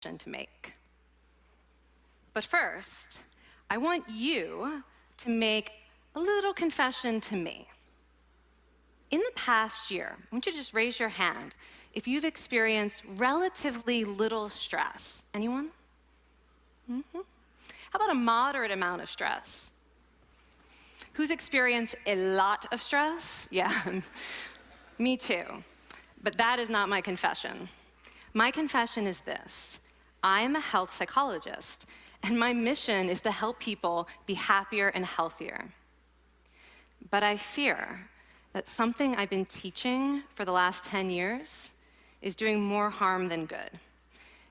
to make. But first, I want you to make a little confession to me. In the past year, I want you to just raise your hand if you've experienced relatively little stress. Anyone? How about a moderate amount of stress? Who's experienced a lot of stress? Yeah, me too. But that is not my confession. My confession is this: I am a health psychologist, and my mission is to help people be happier and healthier. But I fear that something I've been teaching for the last 10 years is doing more harm than good,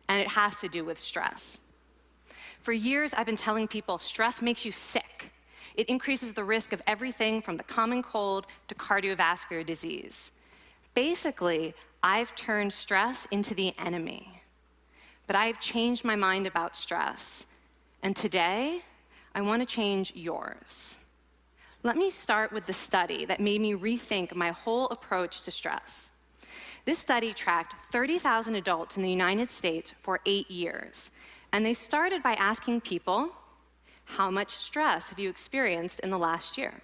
and it has to do with stress. For years, I've been telling people stress makes you sick. It increases the risk of everything from the common cold to cardiovascular disease. Basically, I've turned stress into the enemy. But I've changed my mind about stress. And today, I want to change yours. Let me start with the study that made me rethink my whole approach to stress. This study tracked 30,000 adults in the United States for 8 years. And they started by asking people, how much stress have you experienced in the last year?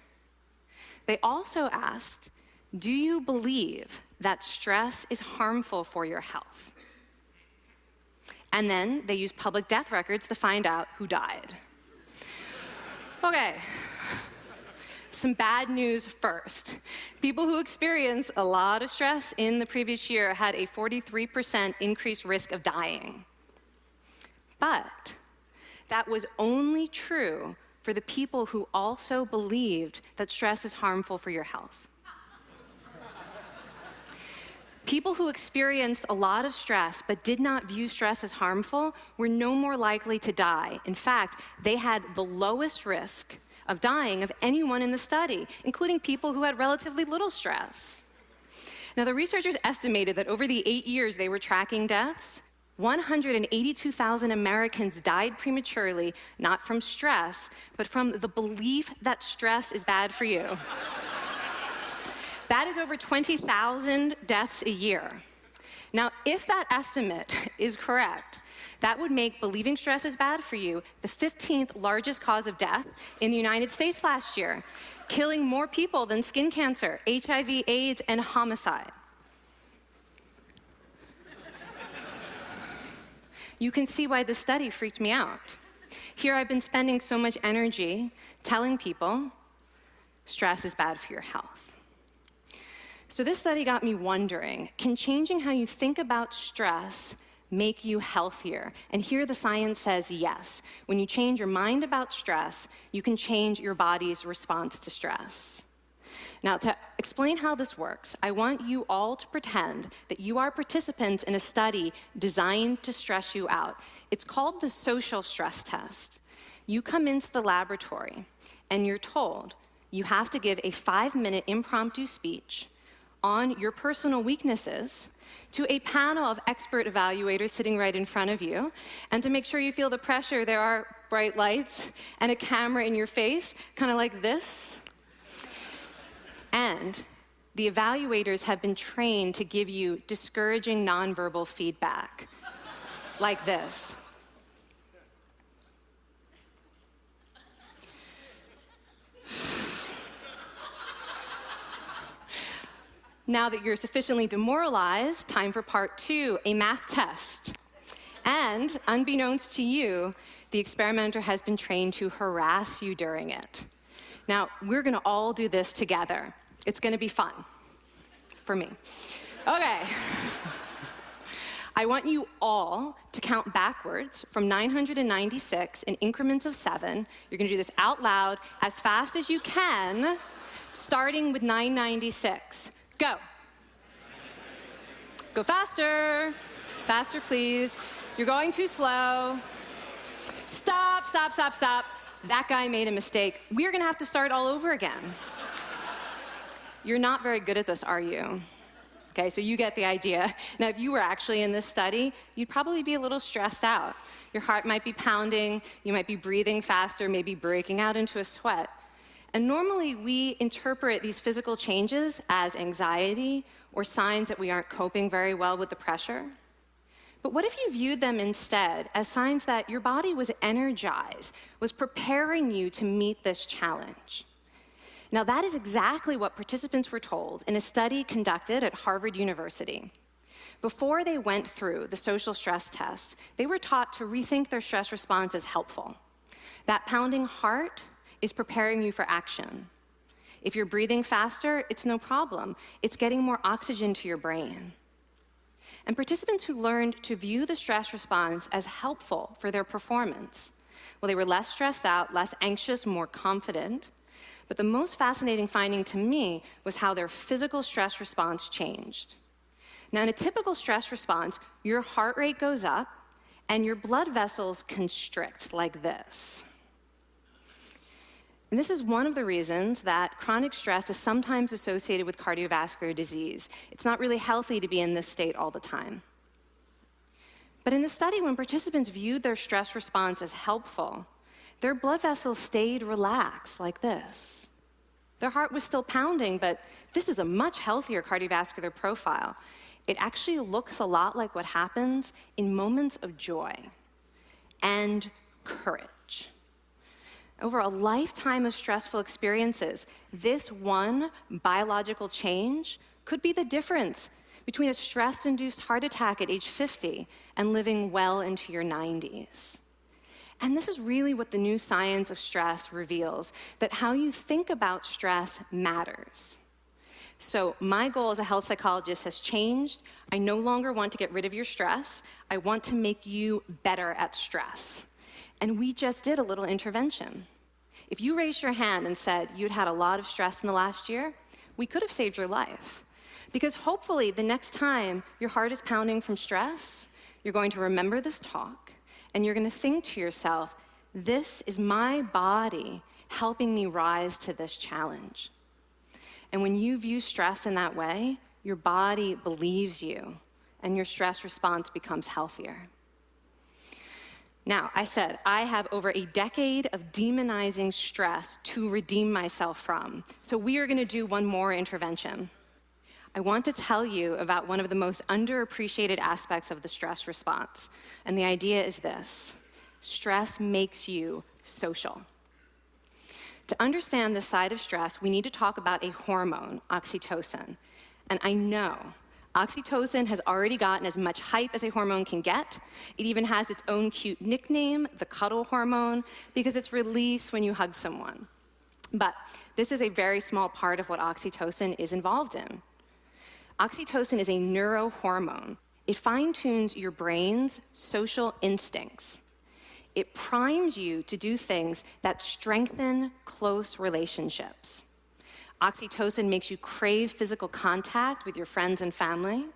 They also asked, do you believe that stress is harmful for your health? And then they used public death records to find out who died. Okay, some bad news first. People who experienced a lot of stress in the previous year had a 43% increased risk of dying. But that was only true for the people who also believed that stress is harmful for your health. People who experienced a lot of stress but did not view stress as harmful were no more likely to die. In fact, they had the lowest risk of dying of anyone in the study, including people who had relatively little stress. Now, the researchers estimated that over the 8 years they were tracking deaths, 182,000 Americans died prematurely, not from stress, but from the belief that stress is bad for you. That is over 20,000 deaths a year. Now, if that estimate is correct, that would make believing stress is bad for you the 15th largest cause of death in the United States last year, killing more people than skin cancer, HIV, AIDS, and homicide. You can see why this study freaked me out. Here I've been spending so much energy telling people stress is bad for your health. So this study got me wondering, can changing how you think about stress make you healthier? And here the science says yes. When you change your mind about stress, you can change your body's response to stress. Now, to explain how this works, I want you all to pretend that you are participants in a study designed to stress you out. It's called the social stress test. You come into the laboratory, and you're told you have to give a 5-minute impromptu speech on your personal weaknesses to a panel of expert evaluators sitting right in front of you. And to make sure you feel the pressure, there are bright lights and a camera in your face, kind of like this. And the evaluators have been trained to give you discouraging nonverbal feedback, like this. Now that you're sufficiently demoralized, time for part 2, a math test. And unbeknownst to you, the experimenter has been trained to harass you during it. Now, we're gonna all do this together. It's gonna be fun, for me. Okay. I want you all to count backwards from 996 in increments of 7. You're gonna do this out loud as fast as you can, starting with 996. Go. Go faster. Faster, please. You're going too slow. Stop, stop, stop, stop. That guy made a mistake. We're gonna have to start all over again. You're not very good at this, are you? Okay, so you get the idea. Now, if you were actually in this study, you'd probably be a little stressed out. Your heart might be pounding, you might be breathing faster, maybe breaking out into a sweat. And normally, we interpret these physical changes as anxiety or signs that we aren't coping very well with the pressure. But what if you viewed them instead as signs that your body was energized, was preparing you to meet this challenge? Now, that is exactly what participants were told in a study conducted at Harvard University. Before they went through the social stress test, they were taught to rethink their stress response as helpful. That pounding heart is preparing you for action. If you're breathing faster, it's no problem. It's getting more oxygen to your brain. And participants who learned to view the stress response as helpful for their performance, well, they were less stressed out, less anxious, more confident. But the most fascinating finding to me was how their physical stress response changed. Now, in a typical stress response, your heart rate goes up and your blood vessels constrict like this. And this is one of the reasons that chronic stress is sometimes associated with cardiovascular disease. It's not really healthy to be in this state all the time. But in the study, when participants viewed their stress response as helpful, their blood vessels stayed relaxed like this. Their heart was still pounding, but this is a much healthier cardiovascular profile. It actually looks a lot like what happens in moments of joy and courage. Over a lifetime of stressful experiences, this one biological change could be the difference between a stress-induced heart attack at age 50 and living well into your 90s. And this is really what the new science of stress reveals, that how you think about stress matters. So my goal as a health psychologist has changed. I no longer want to get rid of your stress. I want to make you better at stress. And we just did a little intervention. If you raised your hand and said you'd had a lot of stress in the last year, we could have saved your life. Because hopefully the next time your heart is pounding from stress, you're going to remember this talk, and you're going to think to yourself, this is my body helping me rise to this challenge. And when you view stress in that way, your body believes you, and your stress response becomes healthier. Now, I said I have over a decade of demonizing stress to redeem myself from. So we are going to do one more intervention. I want to tell you about one of the most underappreciated aspects of the stress response. And the idea is this: stress makes you social. To understand this side of stress, we need to talk about a hormone, oxytocin. And I know oxytocin has already gotten as much hype as a hormone can get. It even has its own cute nickname, the cuddle hormone, because it's released when you hug someone. But this is a very small part of what oxytocin is involved in. Oxytocin is a neurohormone. It fine-tunes your brain's social instincts. It primes you to do things that strengthen close relationships. Oxytocin makes you crave physical contact with your friends and family.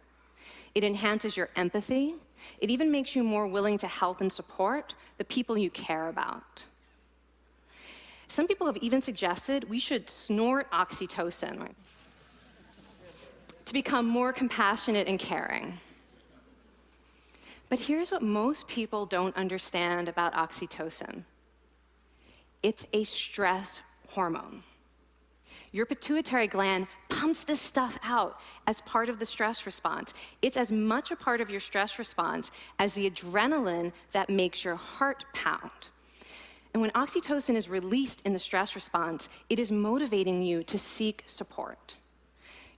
It enhances your empathy. It even makes you more willing to help and support the people you care about. Some people have even suggested we should snort oxytocin to become more compassionate and caring. But here's what most people don't understand about oxytocin. It's a stress hormone. Your pituitary gland pumps this stuff out as part of the stress response. It's as much a part of your stress response as the adrenaline that makes your heart pound. And when oxytocin is released in the stress response, it is motivating you to seek support.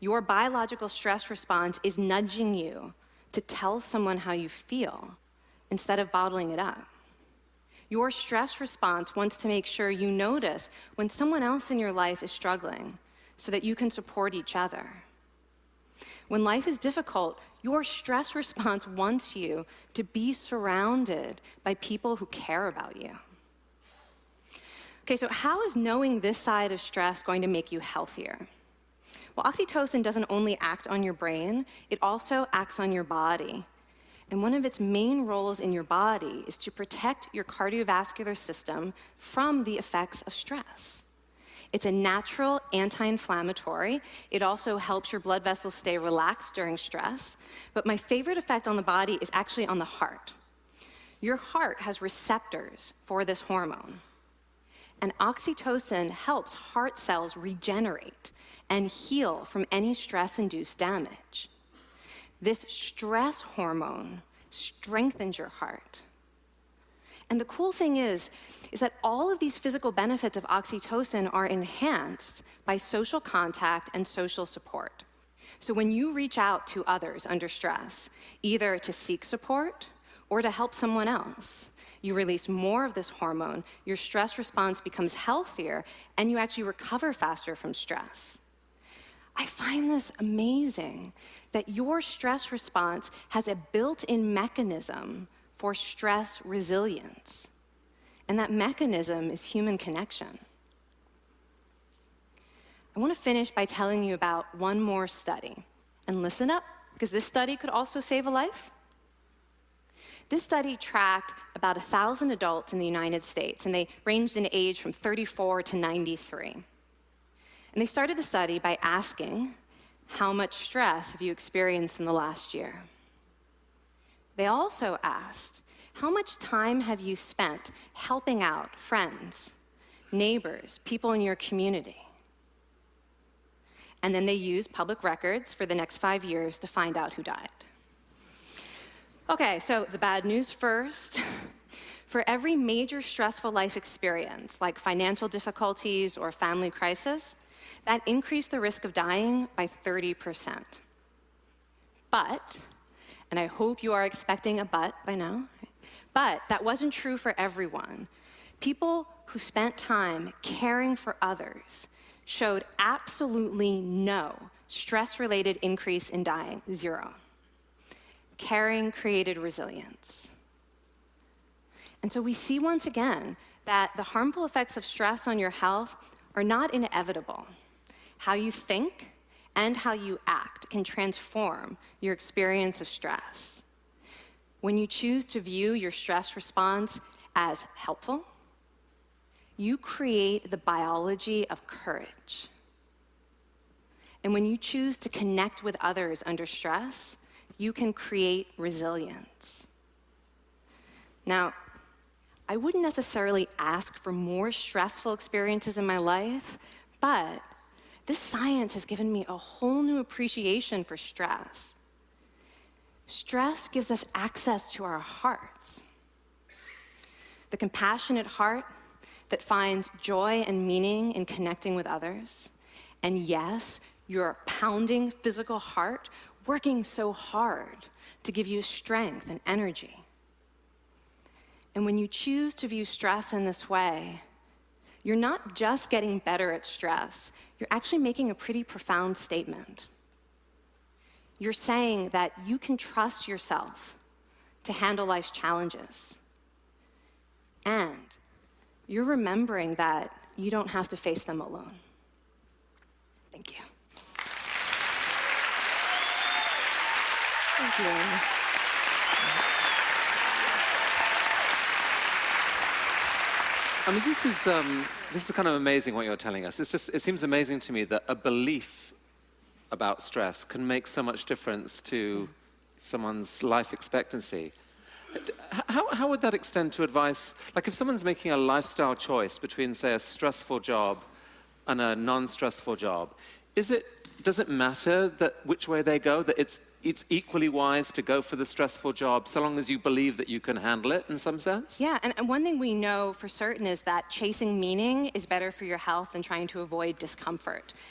Your biological stress response is nudging you to tell someone how you feel instead of bottling it up. Your stress response wants to make sure you notice when someone else in your life is struggling so that you can support each other. When life is difficult, your stress response wants you to be surrounded by people who care about you. Okay, so how is knowing this side of stress going to make you healthier? Well, oxytocin doesn't only act on your brain, it also acts on your body. And one of its main roles in your body is to protect your cardiovascular system from the effects of stress. It's a natural anti-inflammatory. It also helps your blood vessels stay relaxed during stress. But my favorite effect on the body is actually on the heart. Your heart has receptors for this hormone. And oxytocin helps heart cells regenerate and heal from any stress-induced damage. This stress hormone strengthens your heart. And the cool thing is that all of these physical benefits of oxytocin are enhanced by social contact and social support. So when you reach out to others under stress, either to seek support or to help someone else, you release more of this hormone, your stress response becomes healthier, and you actually recover faster from stress. I find this amazing that your stress response has a built-in mechanism for stress resilience. And that mechanism is human connection. I want to finish by telling you about one more study. And listen up, because this study could also save a life. This study tracked about 1,000 adults in the United States, and they ranged in age from 34 to 93. And they started the study by asking, how much stress have you experienced in the last year? They also asked, how much time have you spent helping out friends, neighbors, people in your community? And then they used public records for the next 5 years to find out who died. Okay, so the bad news first. For every major stressful life experience, like financial difficulties or family crisis, that increased the risk of dying by 30%. But, and I hope you are expecting a but by now, but that wasn't true for everyone. People who spent time caring for others showed absolutely no stress-related increase in dying, 0. Caring created resilience. And so we see once again that the harmful effects of stress on your health are not inevitable. How you think and how you act can transform your experience of stress. When you choose to view your stress response as helpful, you create the biology of courage. And when you choose to connect with others under stress, you can create resilience. Now, I wouldn't necessarily ask for more stressful experiences in my life, but this science has given me a whole new appreciation for stress. Stress gives us access to our hearts. The compassionate heart that finds joy and meaning in connecting with others. And yes, your pounding physical heart working so hard to give you strength and energy. And when you choose to view stress in this way, you're not just getting better at stress, you're actually making a pretty profound statement. You're saying that you can trust yourself to handle life's challenges. And you're remembering that you don't have to face them alone. Thank you. Thank you. I mean, this is kind of amazing what you're telling us. It seems amazing to me that a belief about stress can make so much difference to someone's life expectancy. How would that extend to advice? Like if someone's making a lifestyle choice between, say, a stressful job and a non-stressful job, does it matter that which way they go, that it's equally wise to go for the stressful job so long as you believe that you can handle it in some sense? Yeah, and one thing we know for certain is that chasing meaning is better for your health than trying to avoid discomfort.